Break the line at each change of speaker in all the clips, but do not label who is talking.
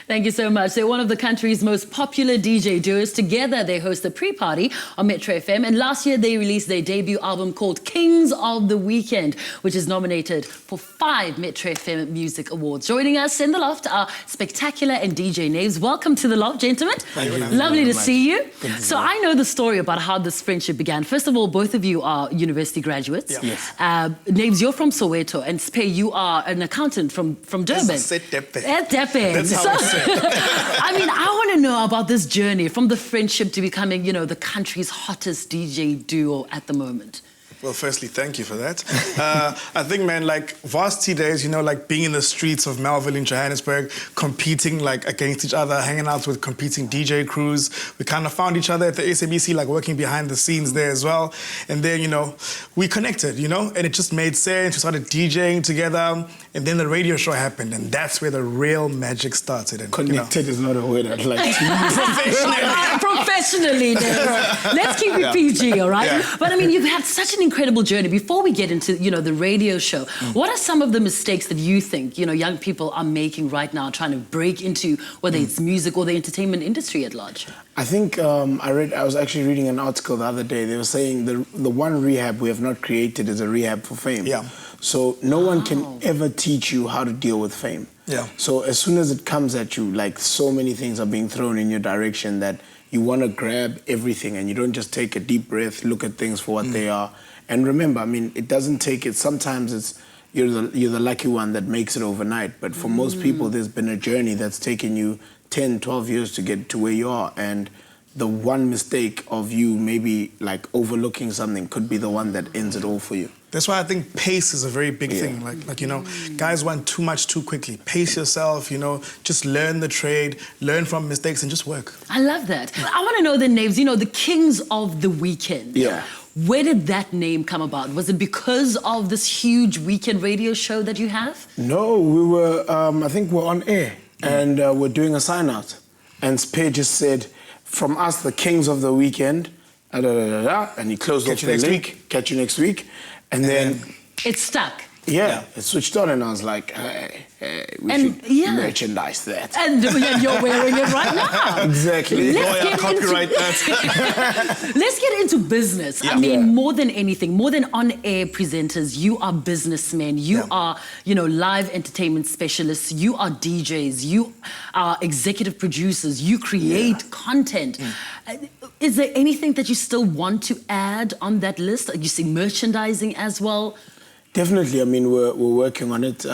Thank you so much. They're one of the country's most popular DJ duos. Together, they host a pre-party on Metro FM. And last year, they released their debut album called Kings of the Weekend, which is nominated for 5 Metro FM Music Awards. Joining us in the loft are Sphectacula and DJ Naves. Welcome to the loft, gentlemen.
Thank you.
Lovely to see you. So I know the story about how this friendship began. First of all, both of you are university graduates.
Yeah. Yes.
Naves, you're from Soweto, and Sphe, you are an accountant from Durban.
That's
So, I mean, I want to know about this journey from the friendship to becoming, you know, the country's hottest DJ duo at the moment.
Well, firstly, thank you for that. I think, man, like varsity days, you know, like being in the streets of Melville in Johannesburg, competing like against each other, hanging out with competing DJ crews. We kind of found each other at the SABC, like working behind the scenes there as well. And then, you know, we connected, you know, and it just made sense. We started DJing together, and then the radio show happened, and that's where the real magic started. And,
connected is not a word I'd like to use.
Professionally, let's keep it PG, all right?
Yeah.
But I mean, you've had such an incredible journey. Before we get into, you know, the radio show, what are some of the mistakes that you think, you know, young people are making right now, trying to break into whether it's music or the entertainment industry at large?
I think I was actually reading an article the other day. They were saying the one rehab we have not created is a rehab for fame.
Yeah.
So no one can ever teach you how to deal with fame.
Yeah.
So as soon as it comes at you, like so many things are being thrown in your direction that you want to grab everything, and you don't just take a deep breath, look at things for what they are. And remember, I mean, it doesn't take it. Sometimes it's you're the lucky one that makes it overnight. But for most people, there's been a journey that's taken you 10, 12 years to get to where you are. And the one mistake of you maybe like overlooking something could be the one that ends it all for you.
That's why I think pace is a very big thing. Like you know, guys want too much too quickly. Pace yourself, you know, just learn the trade, learn from mistakes, and just work.
I love that. I want to know the names, you know, the Kings of the Weekend.
Yeah.
Where did that name come about? Was it because of this huge weekend radio show that you have?
No, we were, I think we're on air, and we're doing a sign-out. And Sphe just said, from us, the Kings of the Weekend, and he closed off the link. Catch you next week. And then
it stuck.
Yeah, it switched on, and I was like, hey, we should merchandise that.
And you're wearing it right now.
Exactly.
Copyright that.
Let's get into business. I mean, more than anything, more than on-air presenters, you are businessmen. You are, you know, live entertainment specialists. You are DJs. You are executive producers. You create content. Is there anything that you still want to add on that list? You see merchandising as well?
Definitely. I mean, we're working on it.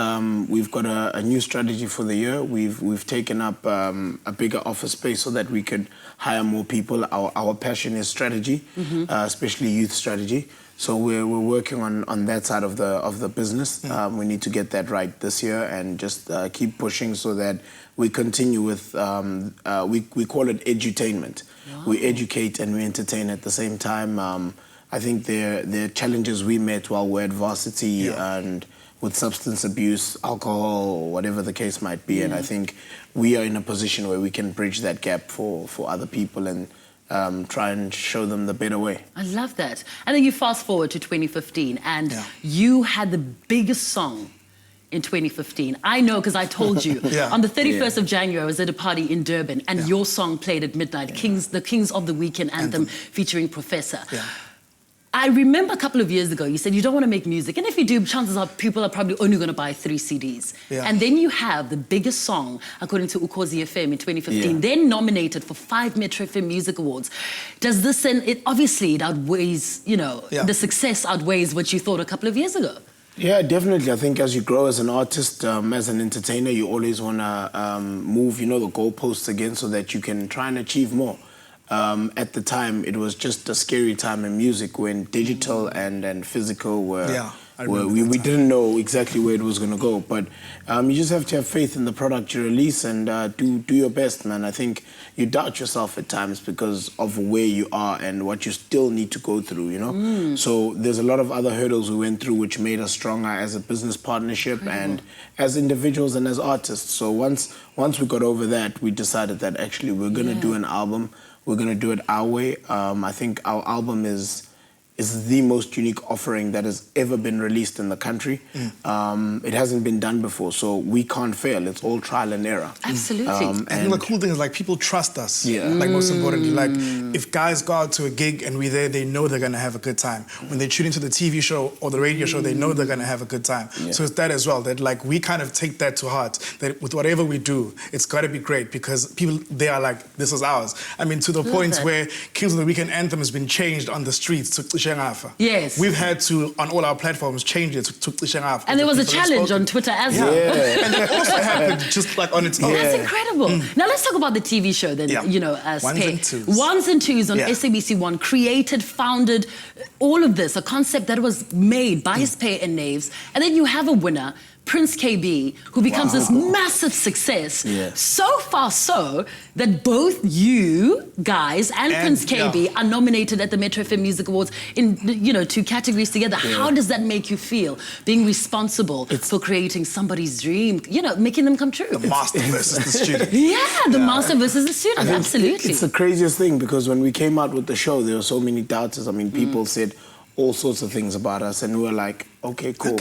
We've got a new strategy for the year. We've taken up a bigger office space so that we could hire more people. Our passion is strategy, especially youth strategy. So we're working on that side of the business. We need to get that right this year and just keep pushing so that we continue with we call it edutainment. We educate and we entertain at the same time. I think the challenges we met while we're at varsity and with substance abuse, alcohol, whatever the case might be. And I think we are in a position where we can bridge that gap for other people and try and show them the better way.
I love that. And then you fast forward to 2015 and you had the biggest song in 2015. I know because I told you. On the 31st of January, I was at a party in Durban and your song played at midnight, the Kings of the Weekend anthem featuring Professor. I remember a couple of years ago, you said you don't want to make music. And if you do, chances are people are probably only going to buy 3 CDs. And then you have the biggest song, according to Ukhozi FM in 2015, then nominated for 5 Metro FM Music Awards. Does this, and it obviously it outweighs, you know, the success outweighs what you thought a couple of years ago.
Yeah, definitely. I think as you grow as an artist, as an entertainer, you always want to move, you know, the goalposts again so that you can try and achieve more. At the time, it was just a scary time in music when digital and physical were... we didn't know exactly where it was going to go, but you just have to have faith in the product you release and do your best, man. I think you doubt yourself at times because of where you are and what you still need to go through, you know? So there's a lot of other hurdles we went through which made us stronger as a business partnership and as individuals and as artists. So once we got over that, we decided that actually we're going to do an album. We're going to do it our way. I think our album is is the most unique offering that has ever been released in the country. It hasn't been done before, so we can't fail. It's all trial and error.
Absolutely.
And the cool thing is, like, people trust us.
Yeah.
Like, most importantly, like, if guys go out to a gig and we're there, they know they're going to have a good time. When they tune into the TV show or the radio show, they know they're going to have a good time.
Yeah.
So it's that as well, that, like, we kind of take that to heart, that with whatever we do, it's got to be great, because people, they are like, this is ours. I mean, to the point where Kings of the Weekend anthem has been changed on the streets to Tshengafa.
Yes.
We've had to, on all our platforms, change it to Tshengafa.
And there was a challenge on Twitter as well.
Yeah. And that also happened just like on its own.
That's incredible. Now let's talk about the TV show then, you know,
Ones and Twos.
Ones and Twos on SABC One, created, founded, all of this, a concept that was made by Sphe and Naves. And then you have a winner, Prince KB, who becomes this massive success. So far so that both you guys and Prince KB are nominated at the Metro FM Music Awards in, you know, 2 categories together. How does that make you feel, being responsible for creating somebody's dream, you know, making them come true?
The master versus the student.
The master versus the student, absolutely.
It's the craziest thing, because when we came out with the show, there were so many doubters. I mean, people said all sorts of things about us, and we were like, okay, cool.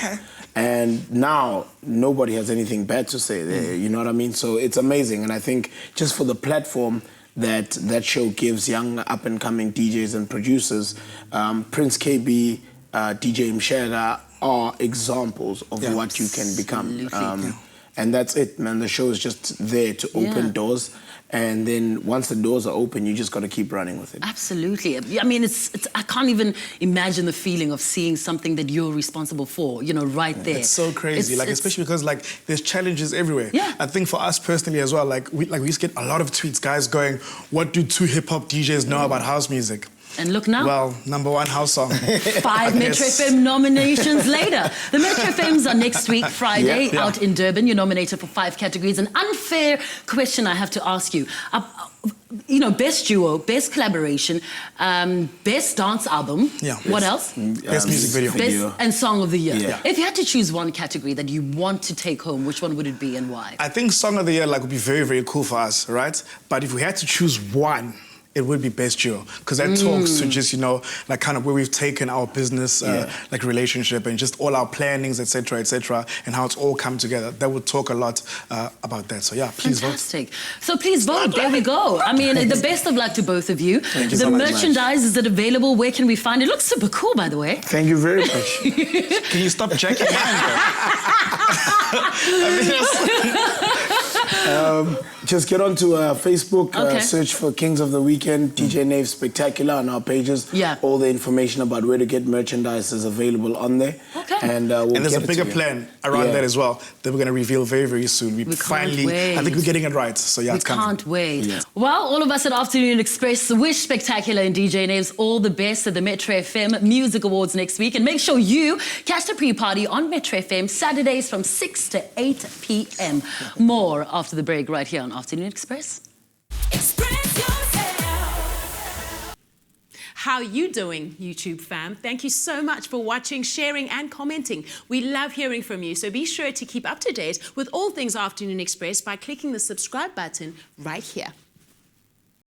And now nobody has anything bad to say there, you know what I mean? So it's amazing, and I think just for the platform that that show gives young up-and-coming DJs and producers, Prince KB, DJ Mshega are examples of what you can become. And that's it, man. The show is just there to open doors. And then once the doors are open, you just got to keep running with it.
Absolutely. I mean, it's I can't even imagine the feeling of seeing something that you're responsible for, you know, right there.
It's so crazy, especially because, like, there's challenges everywhere. I think for us personally as well, we used to get a lot of tweets, guys going, what do 2 hip-hop DJs know about house music?
And look now.
Well, #1 house song.
5 Metro FM nominations later. The Metro FMs are next week, Friday, out in Durban. You're nominated for 5 categories. An unfair question I have to ask you. You know, best duo, best collaboration, best dance album. What else?
Best music video.
Best and song of the year. If you had to choose one category that you want to take home, which one would it be and why?
I think song of the year would be very, very cool for us, right? But if we had to choose one, it would be best duo, because that talks to just, you know, like kind of where we've taken our business, like relationship, and just all our plannings, etc., and how it's all come together. That would talk a lot about that. So yeah, please vote.
So please vote. There we go. I mean, the best of luck to both of you.
Thank you
the
so much.
merchandise, is it available? Where can we find it? It looks super cool, by the way.
Thank you very much.
Can you stop checking mine,
Just get onto Facebook, search for Kings of the Weekend, DJ Naves, Spectacla on our pages. All the information about where to get merchandise is available on there. And
there's a bigger plan around that as well that we're going to reveal very, very soon. We finally, I think we're getting it right. So yeah, it's coming.
We can't wait. Well, all of us at Afternoon Express wish Sphectacula and DJ Naves all the best at the Metro FM Music Awards next week. And make sure you catch the pre-party on Metro FM Saturdays from 6 to 8 p.m. More after the break right here on Afternoon Express.
Express yourself. How you doing, YouTube fam? Thank you so much for watching, sharing and commenting. We love hearing from you, so be sure to keep up to date with all things Afternoon Express by clicking the subscribe button right here.